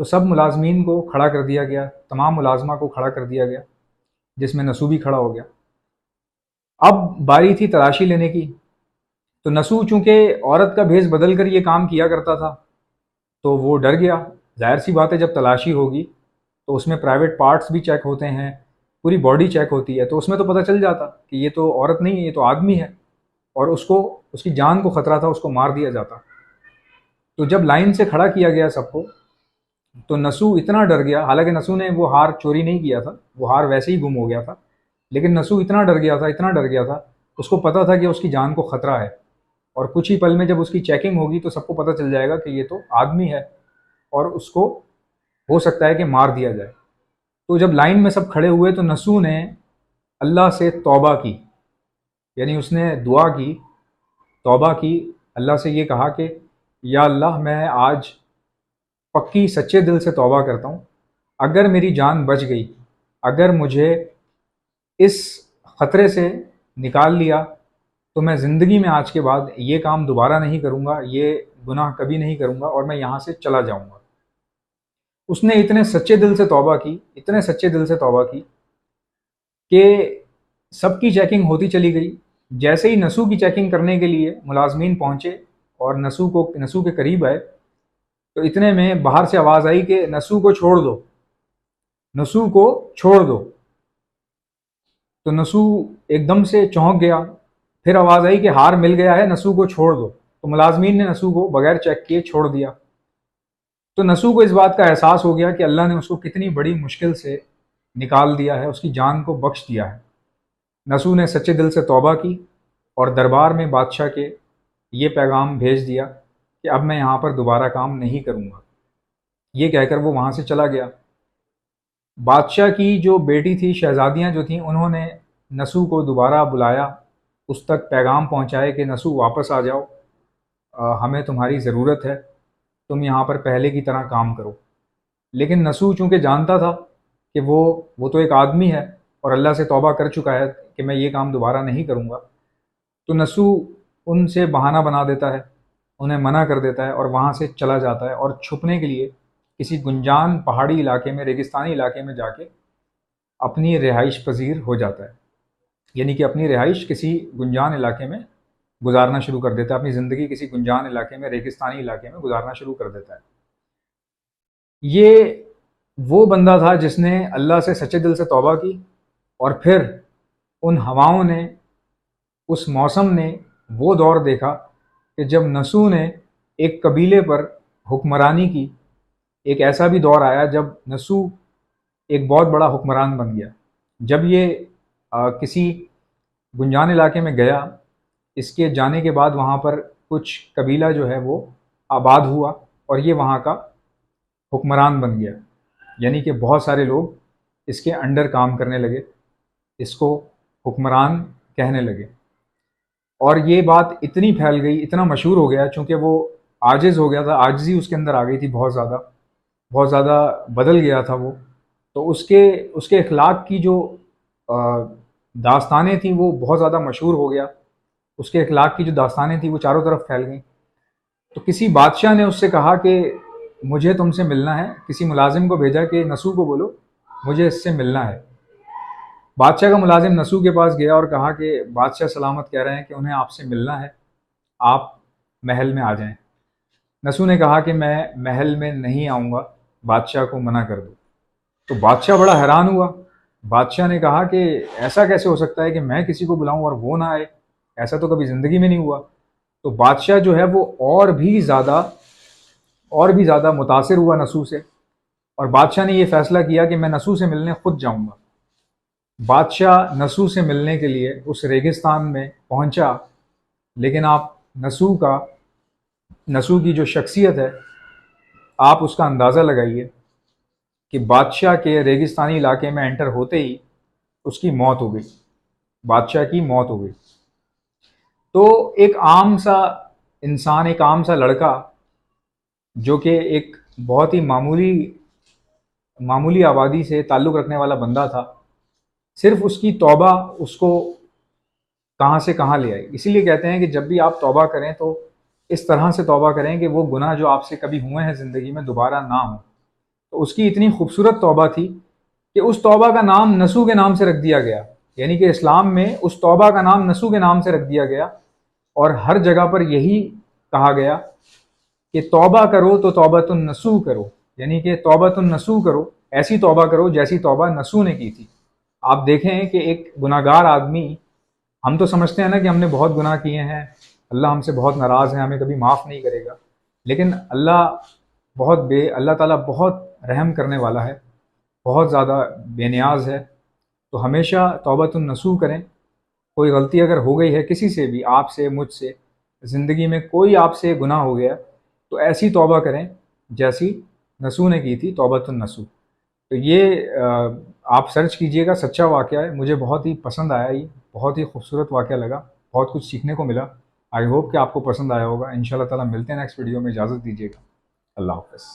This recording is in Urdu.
تو سب ملازمین کو کھڑا کر دیا گیا، تمام ملازمہ کو کھڑا کر دیا گیا، جس میں نسو بھی کھڑا ہو گیا۔ اب باری تھی تلاشی لینے کی، تو نسو چونکہ عورت کا بھیس بدل کر یہ کام کیا کرتا تھا تو وہ ڈر گیا۔ ظاہر سی بات ہے، جب تلاشی ہوگی تو اس میں پرائیویٹ پارٹس بھی چیک ہوتے ہیں، پوری باڈی چیک ہوتی ہے، تو اس میں تو پتہ چل جاتا کہ یہ تو عورت نہیں ہے، یہ تو آدمی ہے، اور اس کی جان کو خطرہ تھا، اس کو مار دیا جاتا۔ تو جب لائن سے کھڑا کیا گیا سب کو، تو نسو اتنا ڈر گیا، حالانکہ نسو نے وہ ہار چوری نہیں کیا تھا، وہ ہار ویسے ہی گم ہو گیا تھا، لیکن نسو اتنا ڈر گیا تھا، اتنا ڈر گیا تھا، اس کو پتہ تھا کہ اس کی جان کو خطرہ ہے، اور کچھ ہی پل میں جب اس کی چیکنگ ہوگی تو سب کو پتہ چل جائے گا کہ یہ تو آدمی ہے اور اس کو ہو سکتا ہے کہ مار دیا جائے۔ تو جب لائن میں سب کھڑے ہوئے تو نسو نے اللہ سے توبہ کی، یعنی اس نے دعا کی، توبہ کی، اللہ سے یہ کہا کہ یا اللہ، میں آج پکی سچے دل سے توبہ کرتا ہوں، اگر میری جان بچ گئی، اگر مجھے اس خطرے سے نکال لیا، تو میں زندگی میں آج کے بعد یہ کام دوبارہ نہیں کروں گا، یہ گناہ کبھی نہیں کروں گا، اور میں یہاں سے چلا جاؤں گا۔ اس نے اتنے سچے دل سے توبہ کی، اتنے سچے دل سے توبہ کی کہ سب کی چیکنگ ہوتی چلی گئی۔ جیسے ہی نسو کی چیکنگ کرنے کے لیے ملازمین پہنچے اور نسو کے قریب آئے، تو اتنے میں باہر سے آواز آئی کہ نسو کو چھوڑ دو، نسو کو چھوڑ دو۔ تو نسو ایک دم سے چونک گیا، پھر آواز آئی کہ ہار مل گیا ہے، نسو کو چھوڑ دو۔ تو ملازمین نے نسو کو بغیر چیک کیے چھوڑ دیا۔ تو نسو کو اس بات کا احساس ہو گیا کہ اللہ نے اس کو کتنی بڑی مشکل سے نکال دیا ہے، اس کی جان کو بخش دیا ہے۔ نسو نے سچے دل سے توبہ کی اور دربار میں بادشاہ کے یہ پیغام بھیج دیا کہ اب میں یہاں پر دوبارہ کام نہیں کروں گا۔ یہ کہہ کر وہ وہاں سے چلا گیا۔ بادشاہ کی جو بیٹی تھی، شہزادیاں جو تھیں، انہوں نے نسو کو دوبارہ بلایا، اس تک پیغام پہنچائے کہ نسو واپس آ جاؤ، ہمیں تمہاری ضرورت ہے، تم یہاں پر پہلے کی طرح کام کرو۔ لیکن نسو چونکہ جانتا تھا کہ وہ تو ایک آدمی ہے اور اللہ سے توبہ کر چکا ہے کہ میں یہ کام دوبارہ نہیں کروں گا، تو نسو ان سے بہانہ بنا دیتا ہے، انہیں منع کر دیتا ہے اور وہاں سے چلا جاتا ہے، اور چھپنے کے لیے کسی گنجان پہاڑی علاقے میں، ریگستانی علاقے میں جا کے اپنی رہائش پذیر ہو جاتا ہے، یعنی کہ اپنی رہائش کسی گنجان علاقے میں گزارنا شروع کر دیتا ہے، اپنی زندگی کسی گنجان علاقے میں، ریگستانی علاقے میں گزارنا شروع کر دیتا ہے۔ یہ وہ بندہ تھا جس نے اللہ سے سچے دل سے توبہ کی، اور پھر ان ہواؤں نے، اس موسم نے وہ دور دیکھا کہ جب نسو نے ایک قبیلے پر حکمرانی کی۔ ایک ایسا بھی دور آیا جب نسو ایک بہت بڑا حکمران بن گیا۔ جب یہ کسی گنجان علاقے میں گیا، اس کے جانے کے بعد وہاں پر کچھ قبیلہ جو ہے وہ آباد ہوا، اور یہ وہاں کا حکمران بن گیا، یعنی کہ بہت سارے لوگ اس کے انڈر کام کرنے لگے، اس کو حکمران کہنے لگے، اور یہ بات اتنی پھیل گئی، اتنا مشہور ہو گیا، چونکہ وہ عاجز ہو گیا تھا، عاجزی اس کے اندر آ گئی تھی، بہت زیادہ بدل گیا تھا وہ۔ تو اس کے اخلاق کی جو داستانیں تھیں وہ بہت زیادہ مشہور ہو گیا، اس کے اخلاق کی جو داستانیں تھیں وہ چاروں طرف پھیل گئیں۔ تو کسی بادشاہ نے اس سے کہا کہ مجھے تم سے ملنا ہے، کسی ملازم کو بھیجا کہ نسو کو بولو مجھے اس سے ملنا ہے۔ بادشاہ کا ملازم نسو کے پاس گیا اور کہا کہ بادشاہ سلامت کہہ رہے ہیں کہ انہیں آپ سے ملنا ہے، آپ محل میں آ جائیں۔ نسو نے کہا کہ میں محل میں نہیں آؤں گا، بادشاہ کو منع کر دو۔ تو بادشاہ بڑا حیران ہوا، بادشاہ نے کہا کہ ایسا کیسے ہو سکتا ہے کہ میں کسی کو بلاؤں اور وہ نہ آئے، ایسا تو کبھی زندگی میں نہیں ہوا۔ تو بادشاہ جو ہے وہ اور بھی زیادہ متاثر ہوا نسو سے، اور بادشاہ نے یہ فیصلہ کیا کہ میں نسو سے ملنے خود جاؤں گا۔ بادشاہ نسو سے ملنے کے لیے اس ریگستان میں پہنچا، لیکن آپ نسو کی جو شخصیت ہے، آپ اس کا اندازہ لگائیے کہ بادشاہ کے ریگستانی علاقے میں انٹر ہوتے ہی اس کی موت ہو گئی، بادشاہ کی موت ہو گئی۔ تو ایک عام سا انسان، ایک عام سا لڑکا جو کہ ایک بہت ہی معمولی آبادی سے تعلق رکھنے والا بندہ تھا، صرف اس کی توبہ اس کو کہاں سے کہاں لے آئی۔ اسی لیے کہتے ہیں کہ جب بھی آپ توبہ کریں تو اس طرح سے توبہ کریں کہ وہ گناہ جو آپ سے کبھی ہوئے ہیں زندگی میں دوبارہ نہ ہوں۔ تو اس کی اتنی خوبصورت توبہ تھی کہ اس توبہ کا نام نسو کے نام سے رکھ دیا گیا، یعنی کہ اسلام میں اس توبہ کا نام نسو کے نام سے رکھ دیا گیا، اور ہر جگہ پر یہی کہا گیا کہ توبہ کرو تو توبۃ النسو کرو، یعنی کہ توبۃ النسو کرو، ایسی توبہ کرو جیسی توبہ نسو نے کی تھی۔ آپ دیکھیں کہ ایک گناہ گار آدمی، ہم تو سمجھتے ہیں نا کہ ہم نے بہت گناہ کیے ہیں، اللہ ہم سے بہت ناراض ہے، ہمیں کبھی معاف نہیں کرے گا، لیکن اللہ تعالیٰ بہت رحم کرنے والا ہے، بہت زیادہ بے نیاز ہے۔ تو ہمیشہ توبۃ النسو کریں۔ کوئی غلطی اگر ہو گئی ہے کسی سے بھی، آپ سے، مجھ سے، زندگی میں کوئی آپ سے گناہ ہو گیا، تو ایسی توبہ کریں جیسی نسو نے کی تھی، توبۃ النسو۔ تو یہ آپ سرچ کیجئے گا، سچا واقعہ ہے، مجھے بہت ہی پسند آیا، یہ بہت ہی خوبصورت واقعہ لگا، بہت کچھ سیکھنے کو ملا۔ آئی ہوپ کہ آپ کو پسند آیا ہوگا۔ انشاءاللہ تعالیٰ ملتے ہیں نیکسٹ ویڈیو میں، اجازت دیجیے گا، اللہ حافظ۔